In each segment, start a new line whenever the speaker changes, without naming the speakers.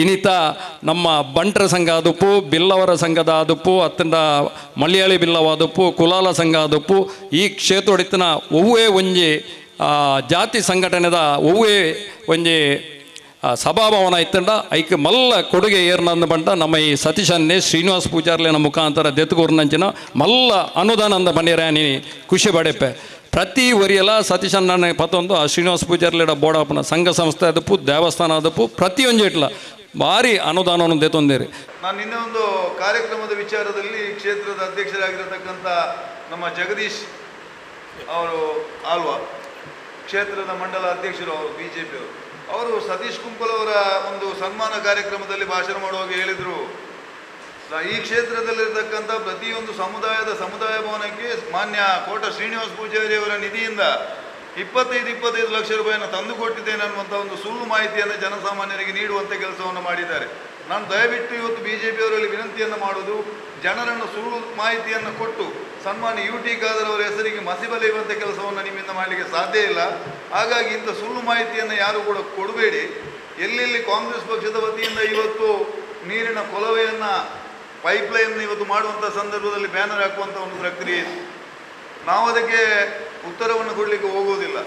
ಇನ್ನಿತ ನಮ್ಮ ಬಂಟರ ಸಂಘ ಆದಪ್ಪು, ಬಿಲ್ಲವರ ಸಂಘದ ಆದಪ್ಪು, ಅತ್ತಂದ ಮಲಯಾಳಿ ಬಿಲ್ಲವಾದಪ್ಪು, ಕುಲಾಲ ಸಂಘ ಆದಪ್ಪು, ಈ ಕ್ಷೇತ್ರೊಡಿತನ ಒವ್ವೇ ಒಂಜಿ ಜಾತಿ ಸಂಘಟನೆದ ಒವ್ವೇ ಒಂಜಿ ಸಭಾಭವನ ಇತ್ತಂಡ ಐಕ್ ಮಲ್ಲ ಕೊಡುಗೆ ಏರ್ನಂದು ಬಂಟ ನಮ್ಮ ಈ ಸತೀಶನ್ನೇ ಶ್ರೀನಿವಾಸ ಪೂಜಾರ್ಲಿನ ಮುಖಾಂತರ ದೆತ್ತುಗೂರ್ನಂಚಿನ ಮಲ್ಲ ಅನುದಾನ ಅಂದ ಬಂದಿರಾನಿ ಖುಷಿ ಪಡೆಪೆ. ಪ್ರತಿ ವರಿಯಲ್ಲ ಸತೀಶನ್ನ ಪತ್ತೊಂದು ಆ ಶ್ರೀನಿವಾಸ ಪೂಜಾರ್ಲಿಡ ಬೋಡಪ್ಪನ ಸಂಘ ಸಂಸ್ಥೆ ಅದಪ್ಪು, ದೇವಸ್ಥಾನ ಅದಪ್ಪು, ಪ್ರತಿಯೊಂದು ಇಟ್ಲ ಭಾರಿ ಅನುದಾನವನ್ನು ದೆತ್ತೊಂದಿರಿ.
ನಾನು ಇನ್ನೊಂದು ಕಾರ್ಯಕ್ರಮದ ವಿಚಾರದಲ್ಲಿ ಕ್ಷೇತ್ರದ ಅಧ್ಯಕ್ಷರಾಗಿರತಕ್ಕಂಥ ನಮ್ಮ ಜಗದೀಶ್ ಅವರು ಆಲ್ವಾ ಕ್ಷೇತ್ರದ ಮಂಡಲ ಅಧ್ಯಕ್ಷರು, ಅವರು BJP ಅವರು ಸತೀಶ್ ಕುಂಪಲ್ ಅವರ ಒಂದು ಸನ್ಮಾನ ಕಾರ್ಯಕ್ರಮದಲ್ಲಿ ಭಾಷಣ ಮಾಡುವಾಗ ಹೇಳಿದರು, ಈ ಕ್ಷೇತ್ರದಲ್ಲಿರ್ತಕ್ಕಂಥ ಪ್ರತಿಯೊಂದು ಸಮುದಾಯ ಭವನಕ್ಕೆ ಮಾನ್ಯ ಕೋಟ ಶ್ರೀನಿವಾಸ ಪೂಜಾರಿ ಅವರ ನಿಧಿಯಿಂದ 25 ಲಕ್ಷ ರೂಪಾಯಿಯನ್ನು ತಂದುಕೊಟ್ಟಿದ್ದೇನೆ ಅನ್ನುವಂಥ ಒಂದು ಸುಳ್ಳು ಮಾಹಿತಿಯನ್ನು ಜನಸಾಮಾನ್ಯರಿಗೆ ನೀಡುವಂಥ ಕೆಲಸವನ್ನು ಮಾಡಿದ್ದಾರೆ. ನಾನು ದಯವಿಟ್ಟು ಇವತ್ತು BJP ಅವರಲ್ಲಿ ವಿನಂತಿಯನ್ನು ಮಾಡೋದು, ಜನರನ್ನು ಸುಳ್ಳು ಮಾಹಿತಿಯನ್ನು ಕೊಟ್ಟು ಸನ್ಮಾನ್ಯ UT ಖಾದರ್ ಅವರ ಹೆಸರಿಗೆ ಮಸಿ ಬಲಿಯುವಂಥ ಕೆಲಸವನ್ನು ನಿಮ್ಮಿಂದ ಮಾಡಲಿಕ್ಕೆ ಸಾಧ್ಯ ಇಲ್ಲ. ಹಾಗಾಗಿ ಇಂಥ ಸುಳ್ಳು ಮಾಹಿತಿಯನ್ನು ಯಾರು ಕೂಡ ಕೊಡಬೇಡಿ. ಎಲ್ಲೆಲ್ಲಿ ಕಾಂಗ್ರೆಸ್ ಪಕ್ಷದ ವತಿಯಿಂದ ಇವತ್ತು ನೀರಿನ ಕೊಳವೆಯನ್ನು ಪೈಪ್ಲೈನ್ ಇವತ್ತು ಮಾಡುವಂಥ ಸಂದರ್ಭದಲ್ಲಿ ಬ್ಯಾನರ್ ಹಾಕುವಂಥ ಒಂದು ಪ್ರಕ್ರಿಯೆ ಇದೆ. ನಾವು ಅದಕ್ಕೆ ಉತ್ತರವನ್ನು ಕೊಡಲಿಕ್ಕೆ ಹೋಗುವುದಿಲ್ಲ.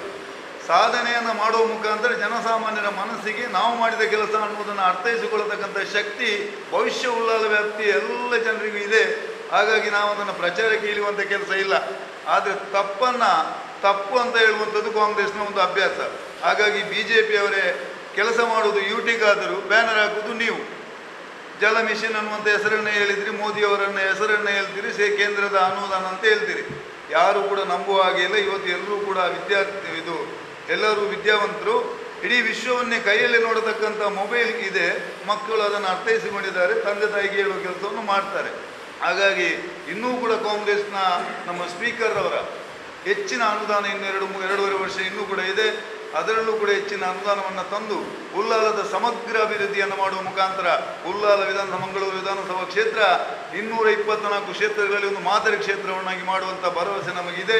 ಸಾಧನೆಯನ್ನು ಮಾಡುವ ಮುಖಾಂತರ ಜನಸಾಮಾನ್ಯರ ಮನಸ್ಸಿಗೆ ನಾವು ಮಾಡಿದ ಕೆಲಸ ಅನ್ನೋದನ್ನು ಅರ್ಥೈಸಿಕೊಳ್ಳತಕ್ಕಂಥ ಶಕ್ತಿ ಭವಿಷ್ಯ ಉಳ್ಳಾಲ ವ್ಯಾಪ್ತಿ ಎಲ್ಲ ಜನರಿಗೂ ಇದೆ. ಹಾಗಾಗಿ ನಾವು ಅದನ್ನು ಪ್ರಚಾರಕ್ಕೆ ಇಳಿಯುವಂಥ ಕೆಲಸ ಇಲ್ಲ. ಆದರೆ ತಪ್ಪು ಅಂತ ಹೇಳುವಂಥದ್ದು ಕಾಂಗ್ರೆಸ್ನ ಒಂದು ಅಭ್ಯಾಸ. ಹಾಗಾಗಿ BJP ಅವರೇ ಕೆಲಸ ಮಾಡುವುದು UT ಖಾದರ್, ಬ್ಯಾನರ್ ಹಾಕುವುದು ನೀವು. ಜಲ ಮಿಷನ್ ಅನ್ನುವಂಥ ಹೆಸರನ್ನು ಹೇಳಿದ್ರಿ, ಮೋದಿಯವರನ್ನ ಹೆಸರನ್ನು ಹೇಳ್ತೀರಿ, ಕೇಂದ್ರದ ಅನುದಾನ ಅಂತ ಹೇಳ್ತೀರಿ. ಯಾರು ಕೂಡ ನಂಬುವ ಹಾಗೆ ಇಲ್ಲ. ಇವತ್ತು ಎಲ್ಲರೂ ಕೂಡ ಎಲ್ಲರೂ ವಿದ್ಯಾವಂತರು. ಇಡೀ ವಿಶ್ವವನ್ನೇ ಕೈಯಲ್ಲಿ ನೋಡತಕ್ಕಂಥ ಮೊಬೈಲ್ ಇದೆ. ಮಕ್ಕಳು ಅದನ್ನು ಅರ್ಥೈಸಿಕೊಂಡಿದ್ದಾರೆ, ತಂದೆ ತಾಯಿಗೆ ಹೇಳುವ ಕೆಲಸವನ್ನು ಮಾಡ್ತಾರೆ. ಹಾಗಾಗಿ ಇನ್ನೂ ಕೂಡ ಕಾಂಗ್ರೆಸ್ನ ನಮ್ಮ ಸ್ಪೀಕರ್ ಅವರ ಹೆಚ್ಚಿನ ಅನುದಾನ ಇನ್ನು 2.5 ವರ್ಷ ಇನ್ನೂ ಕೂಡ ಇದೆ. ಅದರಲ್ಲೂ ಕೂಡ ಹೆಚ್ಚಿನ ಅನುದಾನವನ್ನು ತಂದು ಉಳ್ಳಾಲದ ಸಮಗ್ರ ಅಭಿವೃದ್ಧಿಯನ್ನು ಮಾಡುವ ಮುಖಾಂತರ ಉಳ್ಳಾಲ ಮಂಗಳೂರು ವಿಧಾನಸಭಾ ಕ್ಷೇತ್ರ 224 ಕ್ಷೇತ್ರಗಳಲ್ಲಿ ಒಂದು ಮಾದರಿ ಕ್ಷೇತ್ರವನ್ನಾಗಿ ಮಾಡುವಂಥ ಭರವಸೆ ನಮಗಿದೆ.